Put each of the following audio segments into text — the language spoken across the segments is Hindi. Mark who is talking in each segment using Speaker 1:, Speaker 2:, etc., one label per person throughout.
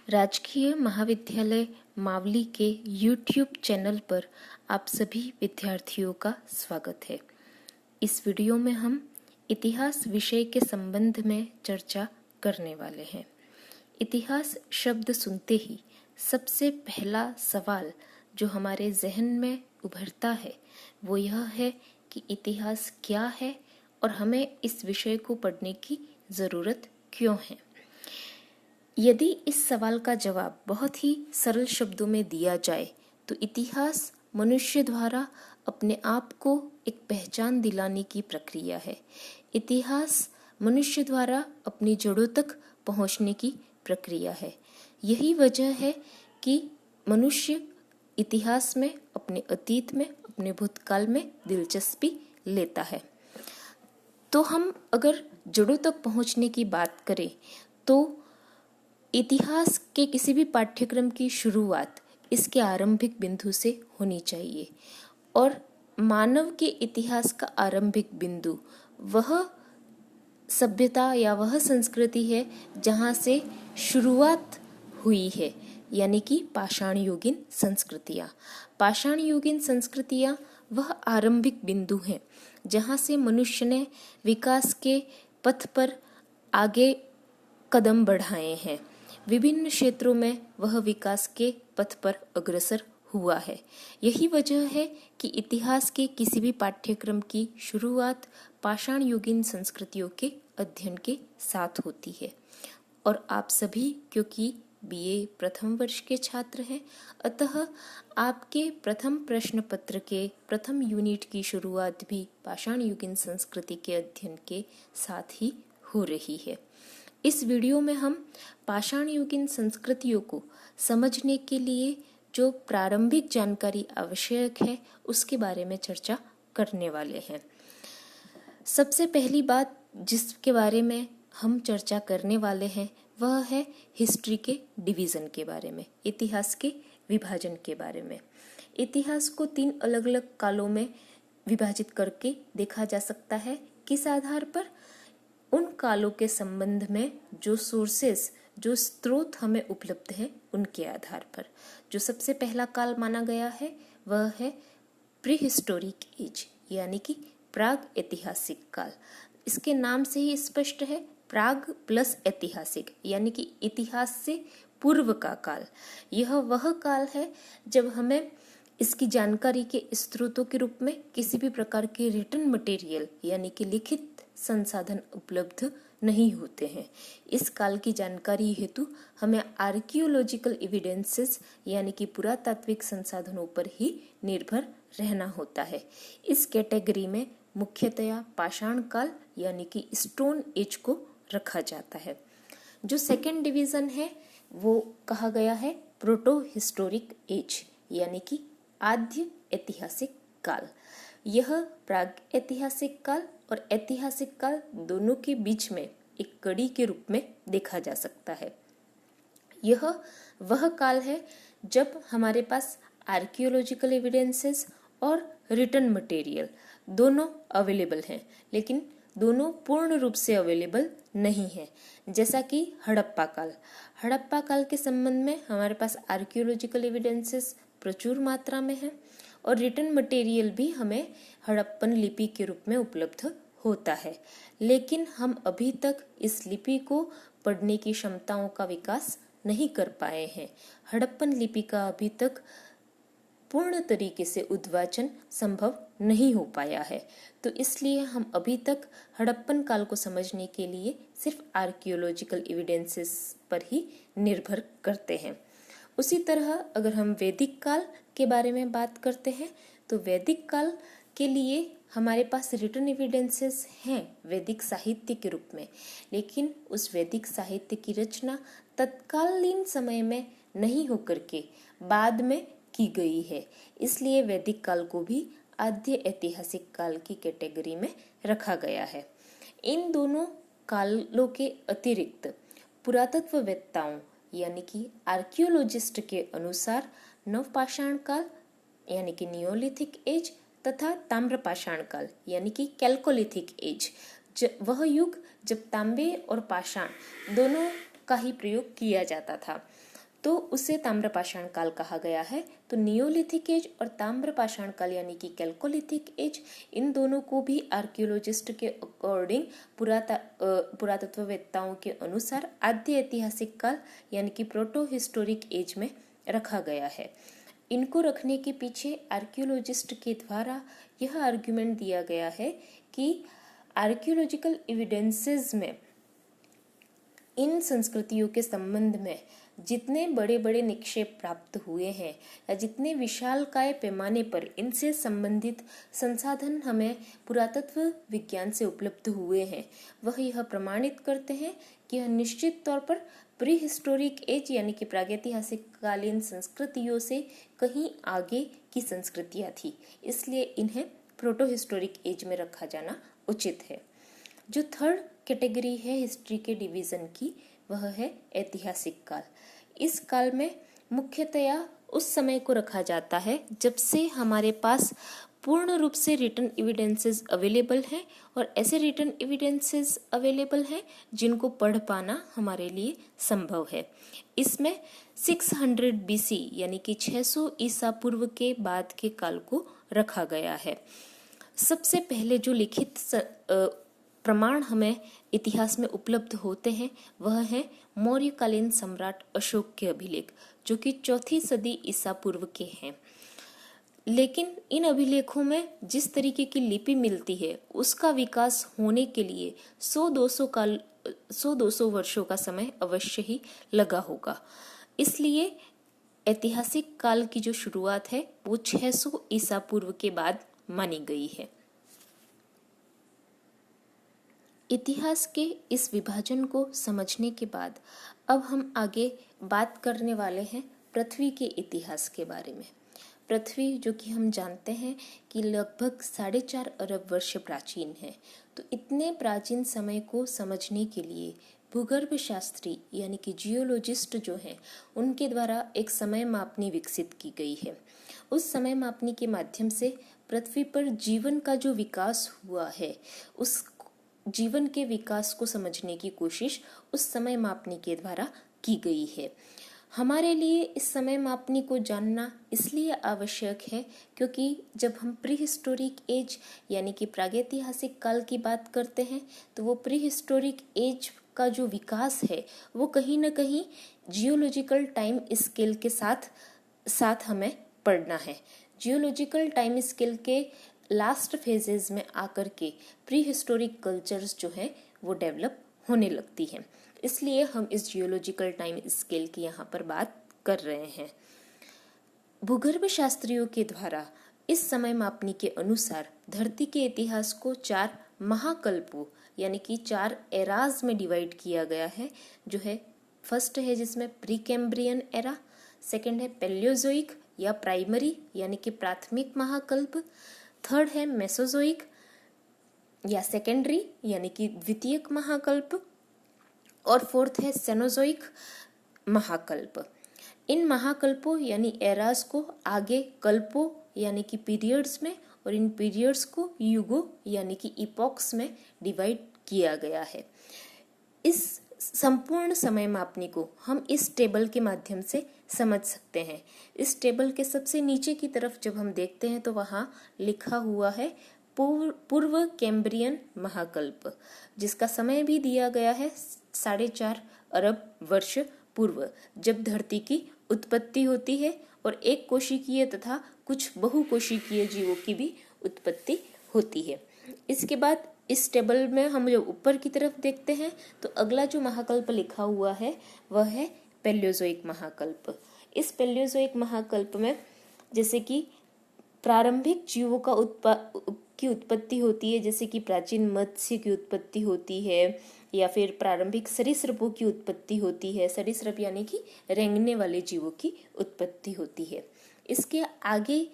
Speaker 1: राजकीय महाविद्यालय मावली के YouTube चैनल पर आप सभी विद्यार्थियों का स्वागत है। इस वीडियो में हम इतिहास विषय के संबंध में चर्चा करने वाले हैं। इतिहास शब्द सुनते ही सबसे पहला सवाल जो हमारे जहन में उभरता है वो यह है कि इतिहास क्या है और हमें इस विषय को पढ़ने की ज़रूरत क्यों है। यदि इस सवाल का जवाब बहुत ही सरल शब्दों में दिया जाए तो इतिहास मनुष्य द्वारा अपने आप को एक पहचान दिलाने की प्रक्रिया है। इतिहास मनुष्य द्वारा अपनी जड़ों तक पहुंचने की प्रक्रिया है। यही वजह है कि मनुष्य इतिहास में, अपने अतीत में, अपने भूतकाल में दिलचस्पी लेता है। तो हम अगर जड़ों तक पहुंचने की बात करें तो इतिहास के किसी भी पाठ्यक्रम की शुरुआत इसके आरंभिक बिंदु से होनी चाहिए और मानव के इतिहास का आरंभिक बिंदु वह सभ्यता या वह संस्कृति है जहाँ से शुरुआत हुई है, यानी कि पाषाण युगीन संस्कृतियाँ। पाषाण युगीन संस्कृतियाँ वह आरंभिक बिंदु हैं जहाँ से मनुष्य ने विकास के पथ पर आगे कदम बढ़ाए हैं। विभिन्न क्षेत्रों में वह विकास के पथ पर अग्रसर हुआ है। यही वजह है कि इतिहास के किसी भी पाठ्यक्रम की शुरुआत पाषाण युगीन संस्कृतियों के अध्ययन के साथ होती है। और आप सभी क्योंकि बीए प्रथम वर्ष के छात्र हैं, अतः आपके प्रथम प्रश्न पत्र के प्रथम यूनिट की शुरुआत भी पाषाण युगीन संस्कृति के अध्ययन के साथ ही हो रही है। इस वीडियो में हम पाषाण युगीन संस्कृतियों को समझने के लिए जो प्रारंभिक जानकारी आवश्यक है उसके बारे में चर्चा करने वाले हैं। सबसे पहली बात जिसके बारे में हम चर्चा करने वाले हैं वह है हिस्ट्री के डिवीज़न के बारे में, इतिहास के विभाजन के बारे में। इतिहास को 3 अलग अलग कालों में विभाजित करके देखा जा सकता है। किस आधार पर? उन कालों के संबंध में जो सोर्सेस, जो स्रोत हमें उपलब्ध है उनके आधार पर। जो सबसे पहला काल माना गया है वह है प्री हिस्टोरिक एज, यानी कि प्राग ऐतिहासिक काल। इसके नाम से ही स्पष्ट है, प्राग प्लस ऐतिहासिक, यानी कि इतिहास से पूर्व का काल। यह वह काल है जब हमें इसकी जानकारी के स्रोतों के रूप में किसी भी प्रकार के रिटन मटेरियल यानी कि लिखित संसाधन उपलब्ध नहीं होते हैं। इस काल की जानकारी हेतु हमें आर्कियोलॉजिकल एविडेंसेस यानी कि पुरातात्विक संसाधनों पर ही निर्भर रहना होता है। इस कैटेगरी में मुख्यतया पाषाण काल यानी कि स्टोन एज को रखा जाता है। जो सेकेंड डिवीजन है वो कहा गया है प्रोटो हिस्टोरिक एज, यानी कि आद्य ऐतिहासिक काल। यह प्राग ऐतिहासिक काल और ऐतिहासिक काल दोनों के बीच में एक कड़ी के रूप में देखा जा सकता है। यह वह काल है जब हमारे पास आर्कियोलॉजिकल एविडेंसेस और रिटन मटेरियल दोनों अवेलेबल हैं, लेकिन दोनों पूर्ण रूप से अवेलेबल नहीं है। जैसा कि हड़प्पा काल। हड़प्पा काल के संबंध में हमारे पास आर्कियोलॉजिकल एविडेंसेस प्रचुर मात्रा में है और रिटन मटेरियल भी हमें हड़प्पन लिपि के रूप में उपलब्ध होता है, लेकिन हम अभी तक इस लिपि को पढ़ने की क्षमताओं का विकास नहीं कर पाए हैं। हड़प्पन लिपि का अभी तक पूर्ण तरीके से उद्वाचन संभव नहीं हो पाया है, तो इसलिए हम अभी तक हड़प्पन काल को समझने के लिए सिर्फ आर्कियोलॉजिकल एविडेंसेस पर ही निर्भर करते हैं। उसी तरह अगर हम वैदिक काल के बारे में बात करते हैं तो वैदिक काल के लिए हमारे पास रिटन एविडेंसेस हैं वैदिक साहित्य के रूप में, लेकिन उस वैदिक साहित्य की रचना तत्कालीन समय में नहीं होकर के बाद में की गई है। इसलिए वैदिक काल को भी आद्य ऐतिहासिक काल की कैटेगरी में रखा गया है। इन दोनों कालों के अतिरिक्त पुरातत्ववेत्ताओं यानी कि आर्कियोलॉजिस्ट के अनुसार नवपाषाण काल यानी कि नियोलिथिक एज तथा ताम्रपाषाण काल यानी कि कैल्कोलिथिक एज, वह युग जब तांबे और पाषाण दोनों का ही प्रयोग किया जाता था। तो उसे ताम्रपाषाण काल कहा गया है। तो नियोलिथिक एज और ताम्रपाषाण काल यानी कि कैल्कोलिथिक एज, इन दोनों को भी आर्कियोलॉजिस्ट के अकॉर्डिंग पुरातत्ववेत्ताओं के अनुसार आद्य ऐतिहासिक काल यानी कि प्रोटो हिस्टोरिक एज में रखा गया है। इनको रखने के पीछे आर्कियोलॉजिस्ट के द्वारा यह आर्ग्यूमेंट दिया गया है कि आर्कियोलॉजिकल एविडेंसेस में इन संस्कृतियों के संबंध में जितने बड़े बड़े निक्षेप प्राप्त हुए हैं या जितने विशालकाय पैमाने पर इनसे संबंधित संसाधन हमें पुरातत्व विज्ञान से उपलब्ध हुए हैं, वह यह प्रमाणित करते हैं कि यह निश्चित तौर पर प्री हिस्टोरिक एज यानी कि प्रागैतिहासिक कालीन संस्कृतियों से कहीं आगे की संस्कृतियां थी, इसलिए इन्हें प्रोटो हिस्टोरिक एज में रखा जाना उचित है। जो थर्ड कैटेगरी है हिस्ट्री के डिवीजन की, वह है ऐतिहासिक काल। इस काल में मुख्यतया उस समय को रखा जाता है जब से हमारे पास पूर्ण रूप से रिटन एविडेंसेस अवेलेबल हैं और ऐसे रिटन एविडेंसेस अवेलेबल हैं जिनको पढ़ पाना हमारे लिए संभव है। इसमें 600 BC यानी कि 600 ईसा पूर्व के बाद के काल को रखा गया है। सबसे पहले जो लिखित प्रमाण हमें इतिहास में उपलब्ध होते हैं वह है मौर्यकालीन सम्राट अशोक के अभिलेख, जो कि 4वीं सदी ईसा पूर्व के हैं। लेकिन इन अभिलेखों में जिस तरीके की लिपि मिलती है उसका विकास होने के लिए 100-200 वर्षों का समय अवश्य ही लगा होगा। इसलिए ऐतिहासिक काल की जो शुरुआत है वो 600 ईसा पूर्व के बाद मानी गई है। इतिहास के इस विभाजन को समझने के बाद अब हम आगे बात करने वाले हैं पृथ्वी के इतिहास के बारे में। पृथ्वी, जो कि हम जानते हैं कि लगभग 4.5 अरब वर्ष प्राचीन है, तो इतने प्राचीन समय को समझने के लिए भूगर्भ शास्त्री यानी कि जियोलॉजिस्ट जो हैं उनके द्वारा एक समय मापनी विकसित की गई है। उस समय मापनी के माध्यम से पृथ्वी पर जीवन का जो विकास हुआ है उस जीवन के विकास को समझने की कोशिश उस समय मापनी के द्वारा की गई है। हमारे लिए इस समय मापनी को जानना इसलिए आवश्यक है क्योंकि जब हम प्री हिस्टोरिक एज यानी कि प्रागैतिहासिक काल की बात करते हैं तो वो प्री हिस्टोरिक एज का जो विकास है वो कहीं ना कहीं जियोलॉजिकल टाइम स्केल के साथ हमें पढ़ना है। जियोलॉजिकल टाइम स्केल के लास्ट फेजेस में आकर के प्री हिस्टोरिक कल्चर्स जो है वो डेवलप होने लगती हैं, इसलिए हम इस जियोलॉजिकल टाइम स्केल की यहाँ पर बात कर रहे हैं। भूगर्भ शास्त्रियों के द्वारा इस समय मापनी के अनुसार धरती के इतिहास को 4 महाकल्पों यानी कि 4 एराज में डिवाइड किया गया है, जो है फर्स्ट है जिसमें प्री कैम्ब्रियन एरा, सेकेंड है पैलियोजोइक या प्राइमरी यानी कि प्राथमिक महाकल्प, थर्ड है मेसोजोइक या सेकेंडरी यानी कि द्वितीयक महाकल्प, और फोर्थ है सेनोजोइक महाकल्प। इन महाकल्पों यानी एरास को आगे कल्पों यानी कि पीरियड्स में और इन पीरियड्स को युगों यानी कि इपॉक्स में डिवाइड किया गया है। इस संपूर्ण समय मापनी को हम इस टेबल के माध्यम से समझ सकते हैं। इस टेबल के सबसे नीचे की तरफ जब हम देखते हैं तो वहाँ लिखा हुआ है पूर्व कैम्ब्रियन महाकल्प, जिसका समय भी दिया गया है 4.5 अरब वर्ष पूर्व, जब धरती की उत्पत्ति होती है और एक कोशिकीय तथा कुछ बहुकोशिकीय जीवों की भी उत्पत्ति होती है। इसके बाद इस टेबल में हम जो ऊपर की तरफ देखते हैं तो अगला जो महाकल्प लिखा हुआ है वह है पैलियोजोइक महाकल्प। इस पैलियोजोइक महाकल्प में जैसे कि प्रारंभिक जीवों की उत्पत्ति होती है, जैसे कि प्राचीन मत्स्य की उत्पत्ति होती है या फिर प्रारंभिक सरीसृपों की उत्पत्ति होती है। सरीसृप यानी कि रेंगने वाले जीवों की उत्पत्ति होती है। इसके आगे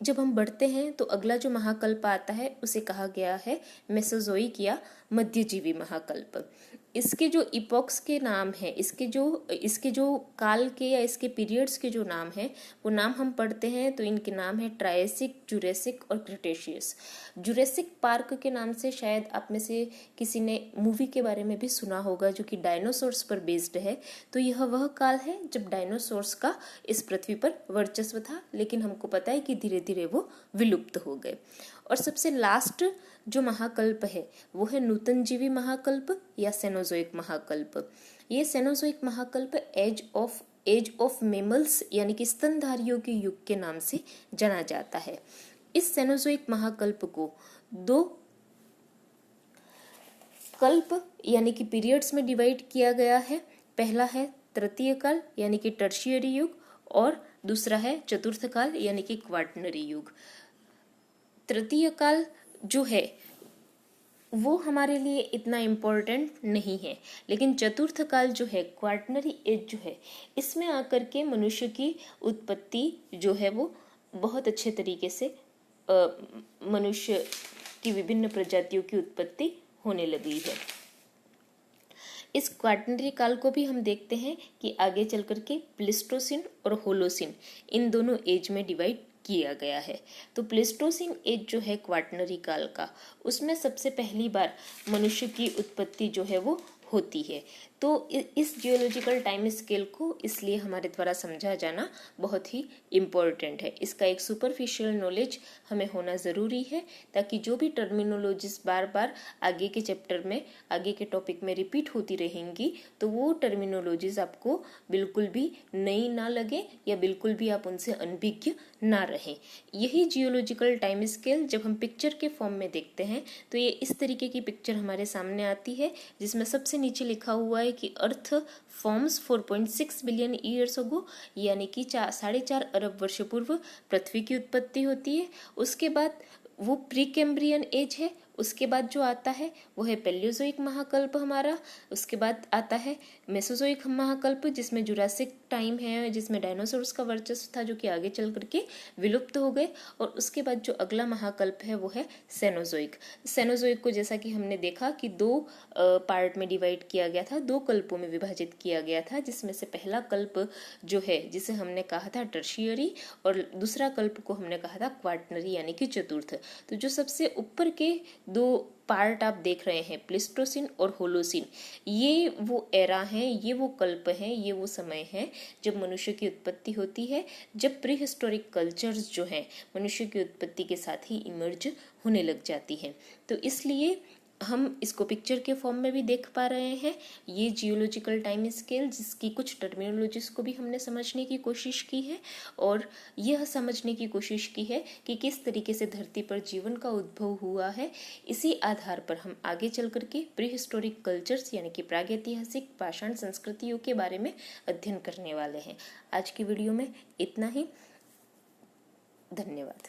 Speaker 1: जब हम बढ़ते हैं तो अगला जो महाकल्प आता है उसे कहा गया है मेसोजोइक या मध्यजीवी महाकल्प। इसके जो इपॉक्स के नाम है, इसके जो काल के या इसके पीरियड्स के जो नाम है वो नाम हम पढ़ते हैं तो इनके नाम है ट्रायसिक, जुरेसिक और क्रिटेशियस। जुरेसिक पार्क के नाम से शायद आप में से किसी ने मूवी के बारे में भी सुना होगा जो कि डायनासोर्स पर बेस्ड है। तो यह वह काल है जब डायनासोर्स का इस पृथ्वी पर वर्चस्व था, लेकिन हमको पता है कि धीरे धीरे वो विलुप्त हो गए। और सबसे लास्ट जो महाकल्प है वो है नूतनजीवी महाकल्प या सेनोजोइक महाकल्प। ये सेनोजोइक महाकल्प एज ऑफ मेमल्स यानी कि स्तनधारियों के युग के नाम से जाना जाता है। इस सेनोजोइक महाकल्प को 2 कल्प यानी कि पीरियड्स में डिवाइड किया गया है। पहला है तृतीय काल यानी कि टर्शियरी युग और दूसरा है चतुर्थ काल यानी कि क्वाटरनरी युग। तृतीय काल जो है वो हमारे लिए इतना इम्पोर्टेंट नहीं है, लेकिन चतुर्थ काल जो है, क्वाटरनरी एज जो है, इसमें आकर के मनुष्य की उत्पत्ति जो है वो बहुत अच्छे तरीके से मनुष्य की विभिन्न प्रजातियों की उत्पत्ति होने लगी है। इस क्वाटरनरी काल को भी हम देखते हैं कि आगे चल करके प्लेस्टोसिन और होलोसिन इन दोनों एज में डिवाइड किया गया है। तो प्लेस्टोसिन एज जो है क्वाटरनरी काल का, उसमें सबसे पहली बार मनुष्य की उत्पत्ति जो है वो होती है। तो इस जियोलॉजिकल टाइम स्केल को इसलिए हमारे द्वारा समझा जाना बहुत ही इम्पोर्टेंट है। इसका एक सुपरफिशियल नॉलेज हमें होना ज़रूरी है, ताकि जो भी टर्मिनोलॉजीज बार बार आगे के चैप्टर में, आगे के टॉपिक में रिपीट होती रहेंगी, तो वो टर्मिनोलॉजीज आपको बिल्कुल भी नई ना लगे या बिल्कुल भी आप उनसे अनभिज्ञ ना रहें। यही जियोलॉजिकल टाइम स्केल जब हम पिक्चर के फॉर्म में देखते हैं तो ये इस तरीके की पिक्चर हमारे सामने आती है, जिसमें सबसे नीचे लिखा हुआ है कि अर्थ फॉर्म्स 4.6 बिलियन ईयर्स अगो, यानी कि 4.5 अरब वर्ष पूर्व पृथ्वी की उत्पत्ति होती है। उसके बाद वो प्री कैम्ब्रियन एज है। उसके बाद जो आता है वो है पैलियोजोइक महाकल्प हमारा। उसके बाद आता है मेसोजोइक महाकल्प, जिसमें जुरासिक टाइम है, जिसमें डायनासोर्स का वर्चस्व था जो कि आगे चल करके विलुप्त हो गए। और उसके बाद जो अगला महाकल्प है वो है सेनोजोइक। सेनोजोइक को जैसा कि हमने देखा कि 2 पार्ट में डिवाइड किया गया था, 2 कल्पों में विभाजित किया गया था, जिसमें से पहला कल्प जो है जिसे हमने कहा था टर्शियरी और दूसरा कल्प को हमने कहा था क्वाटरनरी यानी कि चतुर्थ। तो जो सबसे ऊपर के 2 पार्ट आप देख रहे हैं, प्लेस्टोसिन और होलोसिन, ये वो एरा हैं, ये वो कल्प हैं, ये वो समय है जब मनुष्य की उत्पत्ति होती है, जब प्री हिस्टोरिक कल्चर्स जो हैं मनुष्य की उत्पत्ति के साथ ही इमर्ज होने लग जाती हैं। तो इसलिए हम इसको पिक्चर के फॉर्म में भी देख पा रहे हैं। ये जियोलॉजिकल टाइम स्केल, जिसकी कुछ टर्मिनोलॉजीज को भी हमने समझने की कोशिश की है और यह समझने की कोशिश की है कि किस तरीके से धरती पर जीवन का उद्भव हुआ है। इसी आधार पर हम आगे चल करके प्री हिस्टोरिक कल्चर्स यानी कि प्रागैतिहासिक पाषाण संस्कृतियों के बारे में अध्ययन करने वाले हैं। आज की वीडियो में इतना ही। धन्यवाद।